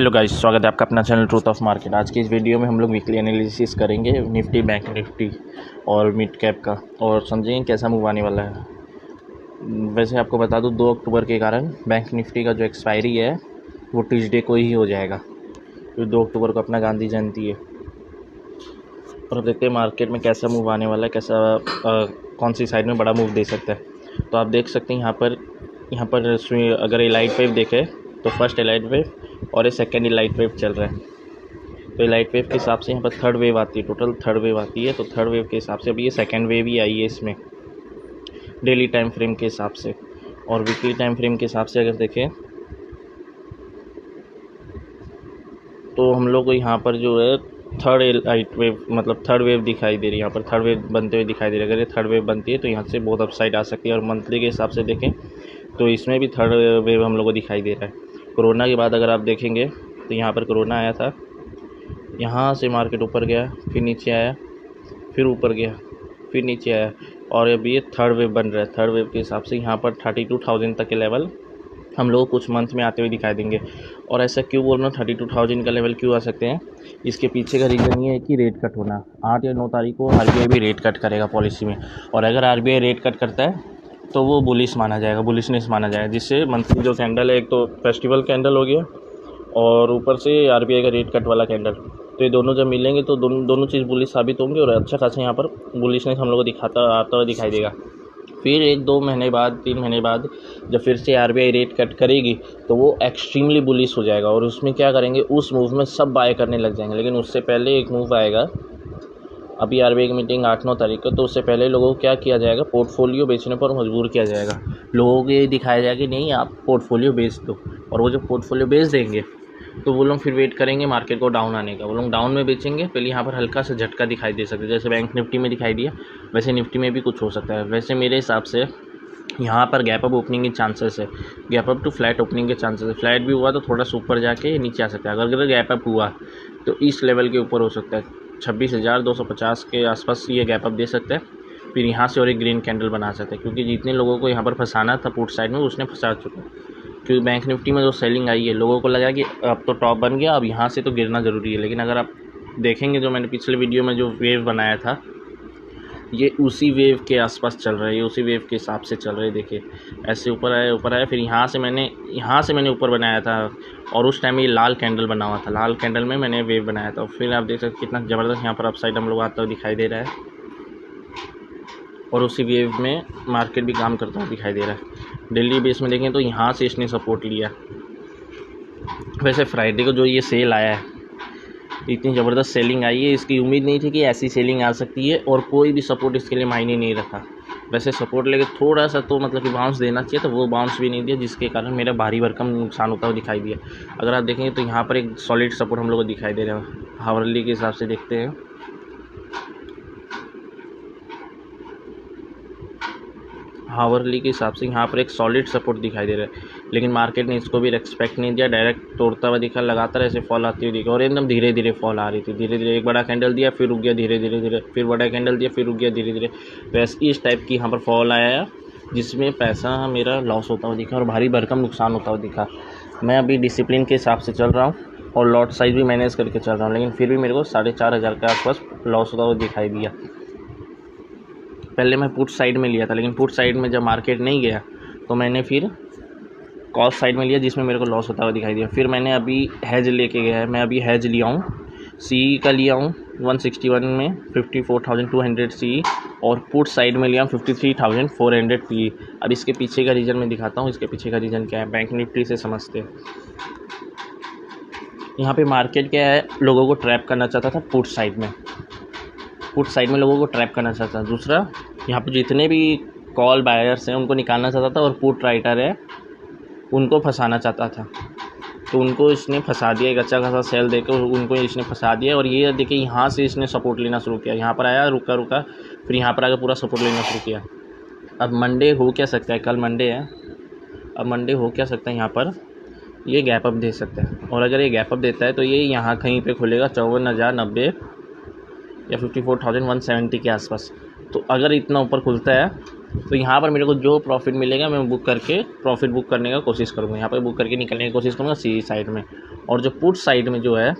Hello guys, स्वागत है आपका अपना चैनल ट्रूथ ऑफ मार्केट। आज की इस वीडियो में हम लोग वीकली एनालिसिस करेंगे निफ्टी, बैंक निफ्टी और मिड कैप का, और समझेंगे कैसा मूव आने वाला है। वैसे आपको बता दूं 2 अक्टूबर के कारण बैंक निफ्टी का जो एक्सपायरी है वो ट्यूसडे को ही हो जाएगा, तो 2 अक्टूबर को अपना गांधी जयंती है। और अब देखते हैं मार्केट में कैसा मूव आने वाला है, कैसा कौन सी साइड में बड़ा मूव दे सकता है। तो आप देख सकते हैं यहाँ पर अगर एलाइट वेव देखें तो फर्स्ट एलाइट वेव और ये सेकेंड एलाइट वेव चल रहा है। तो एलाइट वेव के हिसाब से यहाँ पर थर्ड वेव आती है, टोटल थर्ड वेव आती है। तो थर्ड वेव के हिसाब से अभी ये सेकेंड वेव ही आई है इसमें, डेली टाइम फ्रेम के हिसाब से। और वीकली टाइम फ्रेम के हिसाब से अगर देखें तो हम लोग को यहाँ पर जो है थर्ड एलाइट वेव मतलब थर्ड वेव दिखाई दे रही है। यहाँ पर थर्ड वेव बनते हुए दिखाई दे रही है। अगर ये थर्ड वेव बनती है तो यहाँ से बहुत अपसाइड आ सकती है। और मंथली के हिसाब से देखें तो इसमें भी थर्ड वेव हम लोग को दिखाई दे रहा है। कोरोना के बाद अगर आप देखेंगे तो यहाँ पर कोरोना आया था, यहाँ से मार्केट ऊपर गया, फिर नीचे आया, फिर ऊपर गया, फिर नीचे आया, और अभी ये थर्ड वेव बन रहा है। थर्ड वेव के हिसाब से यहाँ पर 32,000 तक के लेवल हम लोग कुछ मंथ में आते हुए दिखाई देंगे। और ऐसा क्यों बोल रहा हूँ 32,000 का लेवल क्यों आ सकते हैं, इसके पीछे का रीज़न ये है कि रेट कट होना। 8 या 9 तारीख को आरबीआई भी रेट कट करेगा पॉलिसी में, और अगर आरबीआई रेट कट करता है तो वो बुलिश माना जाएगा, बुलिशनेस माना जाएगा, जिससे मंथली जो कैंडल है, एक तो फेस्टिवल कैंडल हो गया और ऊपर से आरबीआई का रेट कट वाला कैंडल, तो ये दोनों जब मिलेंगे तो दोनों चीज़ बुलिश साबित होंगे और अच्छा खासा यहाँ पर बुलिशनेस हम लोग को आता हुआ दिखाई देगा। फिर 1-2 महीने बाद, 3 महीने बाद जब फिर से आरबीआई रेट कट करेगी तो वो एक्सट्रीमली बुलिश हो जाएगा, और उसमें क्या करेंगे, उस मूव में सब बाय करने लग जाएंगे। लेकिन उससे पहले एक मूव आएगा, अभी आरबीआई की मीटिंग 8-9 तारीख को, तो उससे पहले लोगों को क्या किया जाएगा, पोर्टफोलियो बेचने पर मजबूर किया जाएगा। लोगों को ये दिखाया जाएगा कि नहीं आप पोर्टफोलियो बेच दो, और वो जब पोर्टफोलियो बेच देंगे तो वो लोग फिर वेट करेंगे मार्केट को डाउन आने का। वो लोग डाउन में बेचेंगे। पहले यहाँ पर हल्का सा झटका दिखाई दे सकता है, जैसे बैंक निफ्टी में दिखाई दिया, वैसे निफ्टी में भी कुछ हो सकता है। वैसे मेरे हिसाब से यहाँ पर गैप अप ओपनिंग के चांसेस है, gap up to flat opening के चांसेस है। फ्लैट भी हुआ तो थोड़ा सा ऊपर जाके नीचे आ सकता है। अगर गैप अप हुआ तो इस लेवल के ऊपर हो सकता है, 26,250 के आसपास ये गैप अप दे सकता है। फिर यहाँ से और एक ग्रीन कैंडल बना सकते हैं, क्योंकि जितने लोगों को यहाँ पर फंसाना था पुट साइड में उसने फंसा चुका है। क्योंकि बैंक निफ्टी में जो सेलिंग आई है, लोगों को लगा कि अब तो टॉप बन गया, अब यहाँ से तो गिरना ज़रूरी है। लेकिन अगर आप देखेंगे जो मैंने पिछले वीडियो में जो वेव बनाया था, ये उसी वेव के आसपास चल रहा है, ये उसी वेव के हिसाब से चल रहा है। देखिए ऐसे ऊपर आया, फिर यहाँ से मैंने ऊपर बनाया था, और उस टाइम ये लाल कैंडल बना हुआ था, लाल कैंडल में मैंने वेव बनाया था। फिर आप देख सकते कितना ज़बरदस्त यहाँ पर अपसाइड हम लोग आता हुआ दिखाई दे रहा है, और उसी वेव में मार्केट भी काम करता हुआ दिखाई दे रहा है। डेली बेस में देखें तो यहाँ से इसने सपोर्ट लिया। वैसे फ्राइडे को जो ये सेल आया है, इतनी ज़बरदस्त सेलिंग आई है, इसकी उम्मीद नहीं थी कि ऐसी सेलिंग आ सकती है, और कोई भी सपोर्ट इसके लिए मायने नहीं रखा। वैसे सपोर्ट लेके थोड़ा सा तो मतलब कि बाउंस देना चाहिए, तो वो बाउंस भी नहीं दिया, जिसके कारण मेरा भारी भरकम नुकसान होता हुआ दिखाई दिया। अगर आप देखेंगे तो यहाँ पर एक सॉलिड सपोर्ट हम लोग को दिखाई दे रहा है। हावरली के हिसाब से देखते हैं, हावरली के हिसाब से यहाँ पर एक सॉलिड सपोर्ट दिखाई दे रहा है, लेकिन मार्केट ने इसको भी रेस्पेक्ट नहीं दिया, डायरेक्ट तोड़ता हुआ दिखा, लगातार ऐसे फॉल आती हुई दिखा, और एकदम धीरे धीरे फॉल आ रही थी। धीरे धीरे एक बड़ा कैंडल दिया, फिर रुक गया, धीरे धीरे, फिर बड़ा कैंडल दिया, फिर रुक गया, धीरे धीरे। वैसे इस टाइप की यहाँ पर फॉल आया, जिसमें पैसा मेरा लॉस होता हुआ दिखा और भारी भरकम नुकसान होता हुआ दिखा। मैं अभी डिसिप्लिन के हिसाब से चल रहा हूँ और लॉट साइज भी मैनेज करके चल रहा हूँ, लेकिन फिर भी मेरे को 4,500 के आसपास लॉस होता हुआ दिखाई दिया। पहले मैं पुट साइड में लिया था, लेकिन पुट साइड में जब मार्केट नहीं गया तो मैंने फिर कॉल साइड में लिया, जिसमें मेरे को लॉस होता हुआ दिखाई दिया। फिर मैंने अभी हैज लेके गया है, मैं अभी हैज लिया हूँ, सी का लिया हूँ 161 में 54,200 सी, और पुट साइड में लिया हूँ 53,400 पी। अब इसके पीछे का रीज़न मैं दिखाता हूँ, इसके पीछे का रीज़न क्या है, बैंक निफ्टी से समझते हैं। यहाँ पे मार्केट क्या है, लोगों को ट्रैप करना चाहता था पुट साइड में, पुट साइड में लोगों को ट्रैप करना चाहता था। दूसरा, यहाँ पर जितने भी कॉल बायर्स हैं उनको निकालना चाहता था, और पुट राइटर है उनको फंसाना चाहता था, तो उनको इसने फंसा दिया। एक अच्छा खासा सेल देकर उनको इसने फंसा दिया। और ये देखिए यहाँ से इसने सपोर्ट लेना शुरू किया, यहाँ पर आया, रुका, फिर यहाँ पर आकर पूरा सपोर्ट लेना शुरू किया। अब मंडे हो क्या सकता है, कल मंडे है, अब मंडे हो क्या सकता है, यहाँ पर ये गैप अप दे सकता है। और अगर ये गैप अप देता है तो ये यहाँ कहीं पे खुलेगा 54,090 या 54,170 के आसपास। तो अगर इतना ऊपर खुलता है तो यहाँ पर मेरे को जो प्रॉफिट मिलेगा मैं प्रॉफिट बुक करने का कोशिश करूँगा, यहाँ पर बुक करके निकलने की कोशिश करूँगा सी साइड में। और जो पुट साइड में जो है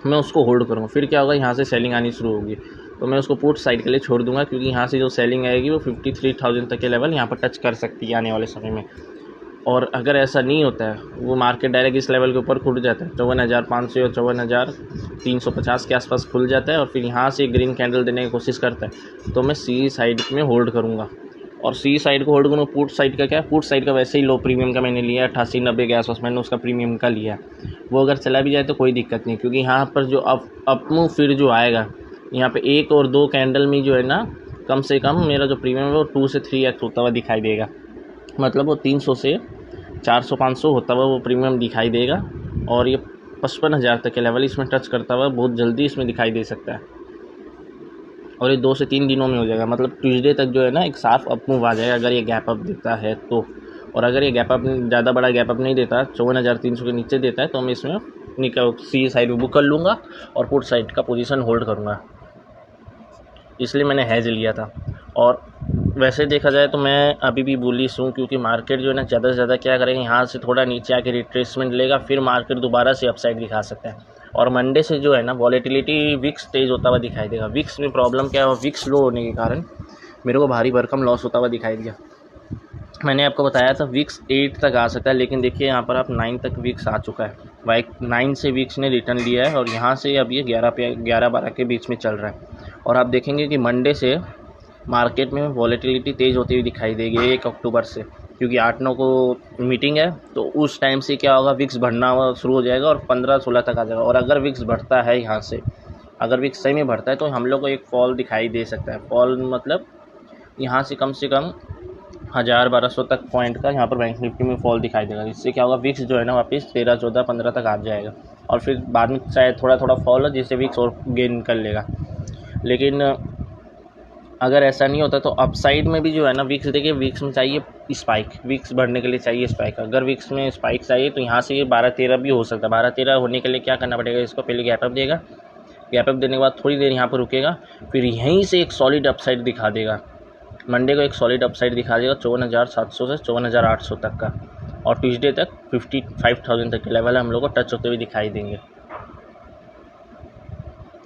मैं उसको होल्ड करूँगा। फिर क्या होगा, यहाँ से सेलिंग आनी शुरू होगी, तो मैं उसको पुट साइड के लिए छोड़ दूंगा, क्योंकि यहाँ से जो सेलिंग आएगी वो 53,000 तक के लेवल यहाँ पर टच कर सकती है आने वाले समय में। और अगर ऐसा नहीं होता है, वो मार्केट डायरेक्ट इस लेवल के ऊपर खुल जाता है 54,500 या 54,350 के आसपास खुल जाता है और फिर यहाँ से ग्रीन कैंडल देने की कोशिश करता है, तो मैं सी साइड में होल्ड करूँगा। और सी साइड को होल्ड करूँगा। पुट साइड का क्या है, पुट साइड का वैसे ही लो प्रीमियम का मैंने लिया है, 88-90 के आसपास मैंने उसका प्रीमियम का लिया है। वो अगर चला भी जाए तो कोई दिक्कत नहीं, क्योंकि यहाँ पर जो अप मूव फिर जो आएगा यहाँ पे 1 और 2 कैंडल में जो है ना, कम से कम मेरा जो प्रीमियम है वो 2 से 3x होता हुआ दिखाई देगा। मतलब वो 300 से 400-500 होता हुआ वो प्रीमियम दिखाई देगा। और ये 55,000 तक के लेवल इसमें टच करता हुआ बहुत जल्दी इसमें दिखाई दे सकता है। और ये 2 से 3 दिनों में हो जाएगा, मतलब ट्यूसडे तक जो है ना एक साफ अप मूव आ जाएगा अगर ये गैप अप देता है तो। और अगर ये गैप अप ज़्यादा बड़ा गैप अप नहीं देता, 54,300 के नीचे देता है, तो मैं इसमें सी साइड में बुक कर लूँगा और पुट साइड का पोजीशन होल्ड करूँगा। इसलिए मैंने हैज लिया था। और वैसे देखा जाए तो मैं अभी भी बुलिश हूँ, क्योंकि मार्केट जो है ना ज़्यादा से ज़्यादा क्या करेंगे, यहाँ से थोड़ा नीचे आके रिट्रेसमेंट लेगा, फिर मार्केट दोबारा से अपसाइड दिखा सकता है। और मंडे से जो है ना वॉलेटिलिटी विक्स तेज़ होता हुआ दिखाई देगा। विक्स में प्रॉब्लम क्या है, विक्स लो होने के कारण मेरे को भारी भरकम लॉस होता हुआ दिखाई दिया। मैंने आपको बताया था विक्स 8 तक आ सकता है, लेकिन देखिए यहाँ पर आप 9 तक विक्स आ चुका है। वाई 9 से विक्स ने रिटर्न लिया है और यहाँ से अब ये 11-12 के बीच में चल रहा है। और आप देखेंगे कि मंडे से मार्केट में वॉलेटिलिटी तेज़ होती हुई दिखाई देगी 1 अक्टूबर से, क्योंकि 8-9 को मीटिंग है, तो उस टाइम से क्या होगा, विक्स बढ़ना शुरू हो जाएगा और 15-16 तक आ जाएगा। और अगर विक्स बढ़ता है यहाँ से, अगर विक्स सही में बढ़ता है तो हम लोग को एक फॉल दिखाई दे सकता है। फॉल मतलब यहाँ से कम 1,000-1,200 तक पॉइंट का यहाँ पर बैंक निफ्टी में फॉल दिखाई देगा। इससे क्या होगा, विक्स जो है ना वापस 13-14-15 तक आ जाएगा और फिर बाद में शायद थोड़ा थोड़ा फॉल है जिससे विक्स और गेन कर लेगा। लेकिन अगर ऐसा नहीं होता तो अपसाइड में भी जो है ना विक्स, देखिए विक्स में चाहिए स्पाइक, विक्स बढ़ने के लिए चाहिए स्पाइक। अगर विक्स में स्पाइक चाहिए तो यहाँ से ये 12-13 भी हो सकता है। 12-13 होने के लिए क्या करना पड़ेगा, इसको पहले गैप अप देगा, गैप अप देने के बाद थोड़ी देर यहाँ पर रुकेगा, फिर यहीं से एक सॉलिड अपसाइड दिखा देगा। मंडे को एक सॉलिड अपसाइड दिखा देगा 54,700 से 54,800 तक का, और ट्यूसडे तक 55,000 तक के लेवल हम लोग को टच होते हुए दिखाई देंगे।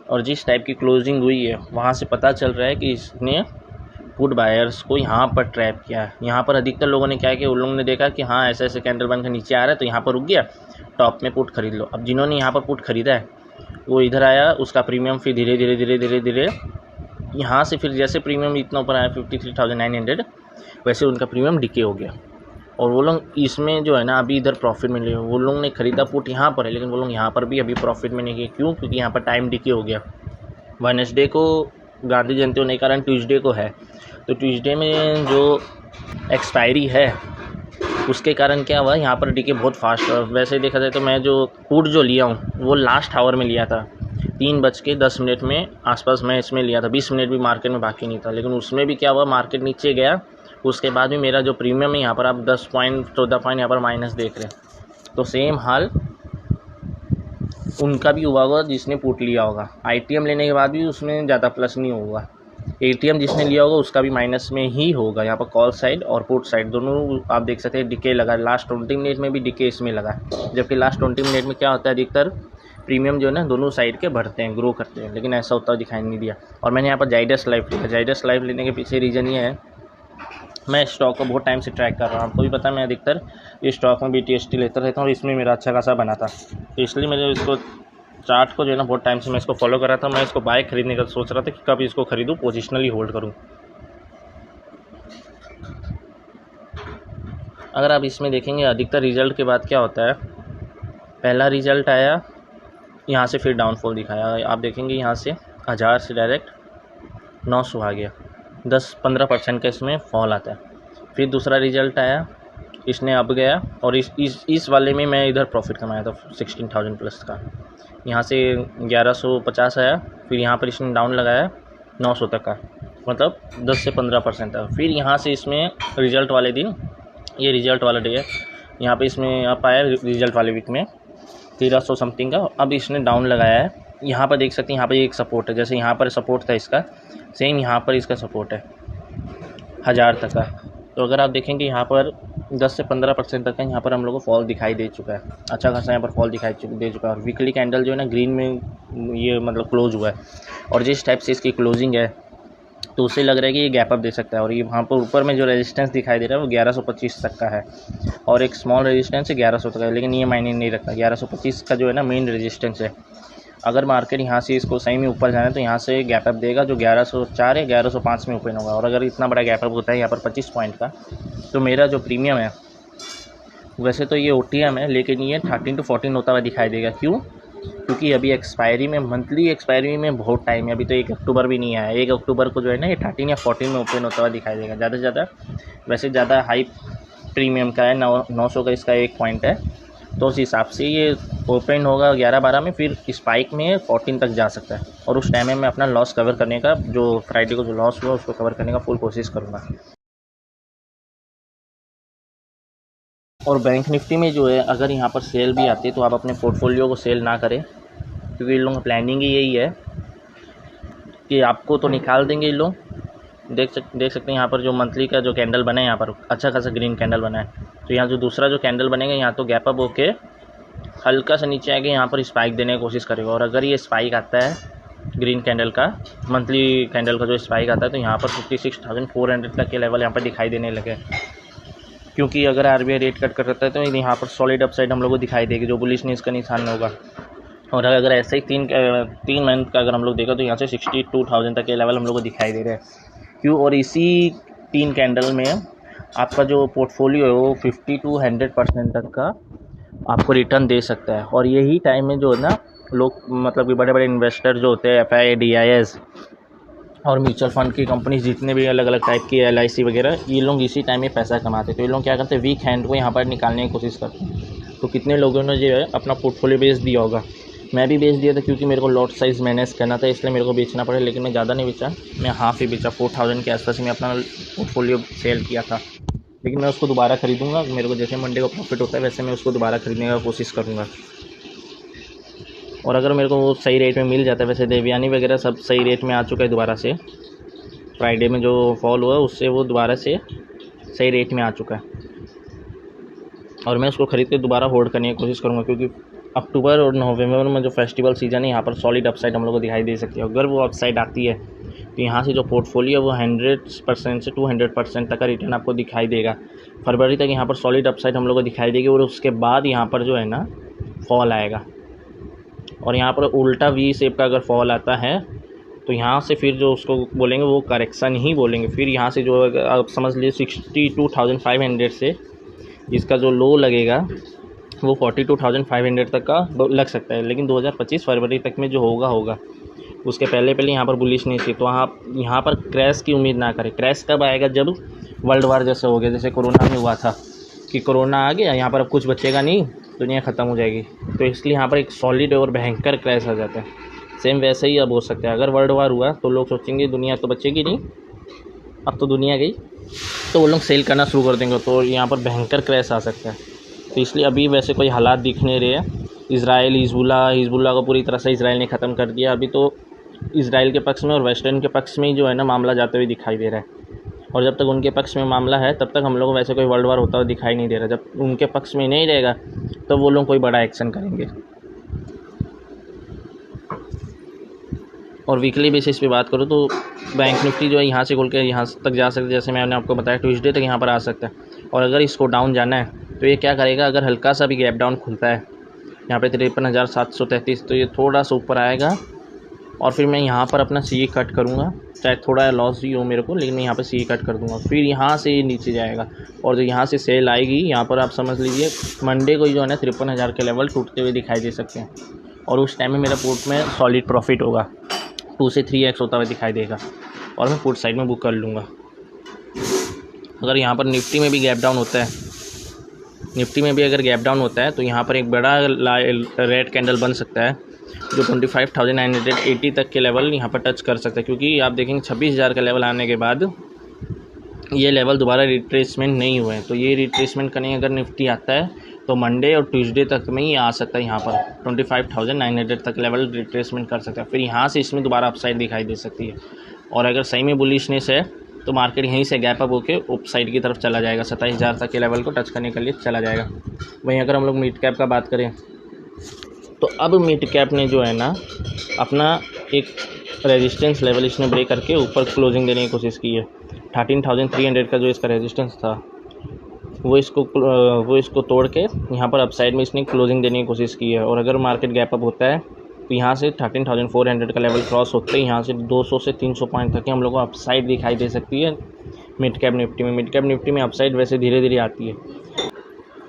और जिस टाइप की क्लोजिंग हुई है वहाँ से पता चल रहा है कि इसने पुट बायर्स को यहाँ पर ट्रैप किया है। यहाँ पर अधिकतर लोगों ने क्या किया, उन लोगों ने देखा कि हाँ ऐसे ऐसे कैंडल बन के नीचे आ रहा है तो यहाँ पर रुक गया, टॉप में पुट खरीद लो। अब जिन्होंने यहाँ पर पुट खरीदा है वो इधर आया, उसका प्रीमियम फिर धीरे धीरे यहाँ से फिर जैसे प्रीमियम इतना ऊपर आया 53,900, वैसे उनका प्रीमियम डिके हो गया। और वो लोग इसमें जो है ना अभी इधर प्रॉफिट में लिए, वो लोग ने ख़रीदा पुट यहाँ पर है, लेकिन वो लोग यहाँ पर भी अभी प्रॉफिट में नहीं किए। क्यों? क्योंकि यहाँ पर टाइम डिके हो गया। वेडनेसडे को गांधी जयंती होने के कारण ट्यूसडे को है, तो ट्यूसडे में जो एक्सपायरी है उसके कारण क्या हुआ, यहाँ पर डिके बहुत फास्ट है। वैसे देखा जाए तो मैं जो पुट जो लिया हूँ वो लास्ट आवर में लिया था, 3:10 में आसपास मैं इसमें लिया था, 20 मिनट भी मार्केट में बाकी नहीं था। लेकिन उसमें भी क्या हुआ, मार्केट नीचे गया, उसके बाद भी मेरा जो प्रीमियम है यहाँ पर आप 10 पॉइंट 14 पॉइंट यहाँ पर माइनस देख रहे हैं। तो सेम हाल उनका भी हुआ होगा जिसने पुट लिया होगा। आईटीएम लेने के बाद भी उसमें ज़्यादा प्लस नहीं होगा, एटीएम जिसने लिया होगा उसका भी माइनस में ही होगा। यहाँ पर कॉल साइड और पुट साइड दोनों आप देख सकते हैं डिके लगा। लास्ट 20 मिनट में भी डिके इसमें लगा, जबकि लास्ट 20 मिनट में क्या होता है, अधिकतर प्रीमियम जो है ना दोनों साइड के बढ़ते हैं, ग्रो करते हैं, लेकिन ऐसा होता दिखाई नहीं दिया। और मैंने यहाँ पर जाइडस लाइफ लिया। जाइडस लाइफ लेने के पीछे रीज़न ये है, मैं स्टॉक को बहुत टाइम से ट्रैक कर रहा हूँ। आपको भी पता है मैं अधिकतर इस स्टॉक में BTST लेता रहता हूँ और इसमें मेरा अच्छा खासा बना था, तो इसलिए मैंने इसको चार्ट को जो है ना बहुत टाइम से मैं इसको फॉलो कर रहा था। मैं इसको बाय खरीदने का सोच रहा था कि कब इसको खरीदूँ, पोजिशनली होल्ड करूँ। अगर आप इसमें देखेंगे अधिकतर रिजल्ट के बाद क्या होता है, पहला रिजल्ट आया यहाँ से, फिर डाउनफॉल दिखाया। आप देखेंगे यहाँ से 1000 से डायरेक्ट 900 आ गया, 10-15% का इसमें फॉल आता है। फिर दूसरा रिजल्ट आया, इसने अब गया और इस वाले में मैं इधर प्रॉफिट कमाया था 16,000 प्लस का। यहाँ से 1150 आया, फिर यहाँ पर इसने डाउन लगाया 900 तक का, मतलब 10 से 15% था। फिर यहाँ से इसमें रिजल्ट वाले दिन, ये रिजल्ट वाला डे है, यहाँ पे इसमें अप आया रिजल्ट वाले वीक में 1300 समथिंग का। अब इसने डाउन लगाया है, यहाँ पर देख सकते हैं, यहाँ पर एक सपोर्ट है, जैसे यहाँ पर सपोर्ट था इसका, सेम यहाँ पर इसका सपोर्ट है 1000 तक का। तो अगर आप देखेंगे यहाँ पर 10 से 15% तक का यहाँ पर हम लोग को फॉल दिखाई दे चुका है, अच्छा खासा यहाँ पर फॉल दिखाई दे चुका है। और वीकली कैंडल जो है ना ग्रीन में ये मतलब क्लोज हुआ है, और जिस टाइप से इसकी क्लोजिंग है तो उससे लग रहा है कि ये गैप अप दे सकता है। और ये वहाँ पर ऊपर में जो रेजिस्टेंस दिखाई दे रहा है वो 1125 तक का है, और एक स्मॉल रेजिस्टेंस है 1100 तक है, लेकिन ये मायने नहीं रखता। 1125 का जो है ना मेन रेजिस्टेंस है। अगर मार्केट यहाँ से इसको सही में ऊपर जाना है तो यहाँ से गैप अप देगा जो 1104 या 1105 में ओपन होगा। और अगर इतना बड़ा गैप अप होता है यहाँ पर 25 पॉइंट का, तो मेरा जो प्रीमियम है, वैसे तो ये OTM है, लेकिन ये 13 to 14 होता हुआ दिखाई देगा। क्यों? क्योंकि अभी एक्सपायरी में, मंथली एक्सपायरी में बहुत टाइम है, अभी तो 1 अक्टूबर भी नहीं आया। 1 अक्टूबर को जो है ना ये 13 या 14 में ओपन होता हुआ दिखाई देगा ज़्यादा से ज़्यादा। वैसे ज़्यादा हाई प्रीमियम का है, 900 का इसका 1 पॉइंट है, तो उस हिसाब से ये ओपन होगा 11-12 में, फिर स्पाइक में 14 तक जा सकता है। और उस टाइम में मैं अपना लॉस कवर करने का, जो फ्राइडे को जो लॉस हुआ उसको कवर करने का फुल कोशिश करूँगा। और बैंक निफ्टी में जो है अगर यहाँ पर सेल भी आती है तो आप अपने पोर्टफोलियो को सेल ना करें, क्योंकि इन लोगों का प्लानिंग ही यही है कि आपको तो निकाल देंगे ये लोग। देख सकते हैं यहाँ पर जो मंथली का जो कैंडल बना है, यहाँ पर अच्छा खासा ग्रीन कैंडल बना है। तो यहाँ जो दूसरा जो कैंडल बनेगा यहाँ तो गैप अप होके हल्का सा नीचे आके यहाँ पर स्पाइक देने की कोशिश करेगा। और अगर ये स्पाइक आता है ग्रीन कैंडल का, मंथली कैंडल का जो स्पाइक आता है, तो यहाँ पर 56,400 तक के लेवल यहाँ पर दिखाई देने लगे। क्योंकि अगर RBI रेट कट करता है तो यहाँ पर सॉलिड अपसाइड हम लोग को दिखाई देगी, जो बुलिशनेस का निशान होगा। और अगर ऐसे ही 3 मंथ का अगर हम लोग देखा तो यहाँ से 62,000 तक के लेवल हम लोग को दिखाई दे रहे हैं। क्यों? और इसी 3 कैंडल में आपका जो पोर्टफोलियो है वो 50 to 100% तक का आपको रिटर्न दे सकता है। और यही टाइम में जो है ना लोग, मतलब कि बड़े बड़े इन्वेस्टर जो होते हैं, FI, DIS और म्यूचुअल फंड की कंपनी, जितने भी अलग अलग टाइप की LIC वगैरह, ये लोग इसी टाइम में पैसा कमाते हैं। तो ये लोग क्या करते हैं, वीक हैंड को यहाँ पर निकालने की कोशिश करते हैं। तो कितने लोगों ने जो है अपना पोर्टफोलियो बेच दिया होगा। मैं भी बेच दिया था, क्योंकि मेरे को लॉट साइज़ मैनेज करना था, इसलिए मेरे को बेचना पड़ा। लेकिन मैं ज़्यादा नहीं बेचा, मैं हाफ़ ही बेचा। 4,000 के आसपास मैं अपना पोर्टफोलियो सेल किया था। लेकिन मैं उसको दोबारा खरीदूँगा। मेरे को जैसे मंडे को प्रॉफिट होता है वैसे मैं उसको दोबारा खरीदने का कोशिश करूँगा। और अगर मेरे को वो सही रेट में मिल जाता है, वैसे देवयानी वगैरह सब सही रेट में आ चुका है दोबारा से, फ्राइडे में जो फॉल हुआ उससे वो दोबारा से सही रेट में आ चुका है। और मैं उसको ख़रीद के दोबारा होल्ड करने की कोशिश करूँगा, क्योंकि अक्टूबर और नवंबर में जो फेस्टिवल सीज़न है यहाँ पर सॉलिड अपसाइड हम लोग को दिखाई दे सकती है। अगर वो अपसाइड आती है तो यहाँ से जो पोर्टफोलियो वो 100% से 200% तक का रिटर्न आपको दिखाई देगा। फरवरी तक यहाँ पर सॉलिड अपसाइड हम लोग को दिखाई देगी, और उसके बाद यहाँ पर जो है ना फॉल आएगा। और यहाँ पर उल्टा V शेप का अगर फॉल आता है तो यहाँ से फिर जो उसको बोलेंगे वो करेक्शन ही बोलेंगे। फिर यहाँ से जो आप समझ लीजिए 62,500 से इसका जो लो लगेगा वो 42,500 तक का लग सकता है। लेकिन 2025 फरवरी तक में जो होगा उसके पहले यहाँ पर बुलिश नहीं थी। तो आप यहाँ पर क्रैश की उम्मीद ना करें। क्रैश कब आएगा? जब वर्ल्ड वार जैसे हो गया, जैसे कोरोना में हुआ था कि कोरोना आ गया, यहाँ पर अब कुछ बचेगा नहीं, दुनिया ख़त्म हो जाएगी। तो इसलिए यहाँ पर एक सॉलिड और भयंकर क्रैश आ जाता है। सेम वैसे ही अब हो सकता है। अगर वर्ल्ड वार हुआ तो लोग सोचेंगे दुनिया तो बचेगी नहीं, अब तो दुनिया गई, तो वो लोग सेल करना शुरू कर देंगे, तो यहाँ पर भयंकर क्रैश आ सकता है। तो इसलिए अभी वैसे कोई हालात दिख नहीं रहे हैं। इजराइल, हिजबुल्ला को पूरी तरह से इजराइल ने ख़त्म कर दिया। अभी तो इजराइल के पक्ष में और वेस्टर्न के पक्ष में ही जो है ना मामला जाते हुए दिखाई दे रहा है। और जब तक उनके पक्ष में मामला है तब तक हम लोग को वैसे कोई वर्ल्ड वार होता हुआ दिखाई नहीं दे रहा। जब उनके पक्ष में नहीं रहेगा तो वो लोग कोई बड़ा एक्शन करेंगे। और वीकली बेसिस पे बात करूँ तो बैंक निफ्टी जो है यहाँ से खोल के यहाँ तक जा सकता है, जैसे मैंने आपको बताया ट्यूसडे तक यहाँ पर आ सकता है। और अगर इसको डाउन जाना है तो ये क्या करेगा, अगर हल्का सा भी गैप डाउन खुलता है यहाँ पे 53,733, तो ये थोड़ा सा ऊपर आएगा और फिर मैं यहाँ पर अपना CE कट करूँगा, चाहे थोड़ा लॉस भी हो मेरे को, लेकिन मैं यहाँ पर CE कट कर दूँगा। फिर यहाँ से ये नीचे जाएगा और जो यहाँ से सेल आएगी यहाँ पर आप समझ लीजिए मंडे को जो है ना 53,000 के लेवल टूटते हुए दिखाई दे सकते हैं। और उस टाइम में मेरा पुट में सॉलिड प्रॉफिट होगा, 2 से 3x होता हुआ दिखाई देगा और मैं पुट साइड में बुक कर लूँगा। अगर यहाँ पर निफ्टी में भी गैप डाउन होता है, निफ्टी में भी अगर गैप डाउन होता है तो यहाँ पर एक बड़ा रेड कैंडल बन सकता है जो 25,980 तक के लेवल यहाँ पर टच कर सकता है। क्योंकि आप देखेंगे 26,000 का लेवल आने के बाद ये लेवल दोबारा रिट्रेसमेंट नहीं हुए हैं। तो ये रिट्रेसमेंट करने अगर निफ्टी आता है तो मंडे और ट्यूसडे तक में ही आ सकता है। यहाँ पर 25,900 तक लेवल रिट्रेसमेंट कर सकता है। फिर यहाँ से इसमें दोबारा अपसाइड दिखाई दे सकती है। और अगर सही में बुलिशनेस है तो मार्केट यहीं से गैप अप होकर अप साइड की तरफ चला जाएगा, 27,000 तक के लेवल को टच करने के लिए चला जाएगा। वहीं अगर हम लोग मिड कैप का बात करें तो अब मिड कैप ने जो है ना अपना एक रेजिस्टेंस लेवल इसने ब्रेक करके ऊपर क्लोजिंग देने की कोशिश की है। 13,300 का जो इसका रेजिस्टेंस था वो इसको तोड़ के यहाँ पर अपसाइड में इसने क्लोजिंग देने की कोशिश की है। और अगर मार्केट गैप अप होता है तो यहाँ से 13,400 का लेवल क्रॉस होते ही यहाँ से 200 से 300 पॉइंट तक हम लोग को अपसाइड दिखाई दे सकती है मिड कैप निफ्टी में। मिड कैप निफ्टी में अपसाइड वैसे धीरे धीरे आती है।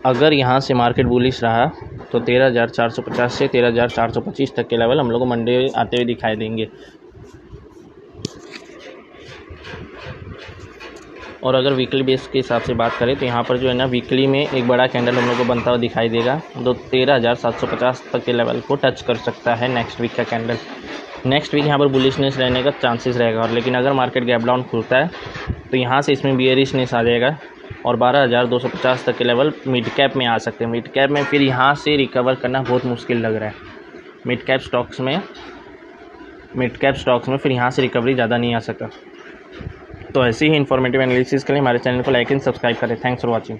अगर यहाँ से मार्केट बुलिश रहा तो 13,450 से 13,425 तक के लेवल हम लोग को मंडे आते हुए दिखाई देंगे। और अगर वीकली बेस के हिसाब से बात करें तो यहाँ पर जो है ना वीकली में एक बड़ा कैंडल हम लोग को बनता हुआ दिखाई देगा, तो 13,750 तक के लेवल को टच कर सकता है नेक्स्ट वीक का कैंडल। नेक्स्ट वीक यहाँ पर बुलिशनेस रहने का चांसेस रहेगा। और लेकिन अगर मार्केट गैप डाउन खुलता है तो यहाँ से इसमें बियरिशनेस आ जाएगा और 12,250 तक के लेवल मिड कैप में आ सकते हैं। मिड कैप में फिर यहाँ से रिकवर करना बहुत मुश्किल लग रहा है। मिड कैप स्टॉक्स में फिर यहाँ से रिकवरी ज़्यादा नहीं आ सकता। तो ऐसे ही इन्फॉर्मेटिव एनालिसिस के लिए हमारे चैनल को लाइक एंड सब्सक्राइब करें। Thanks for watching.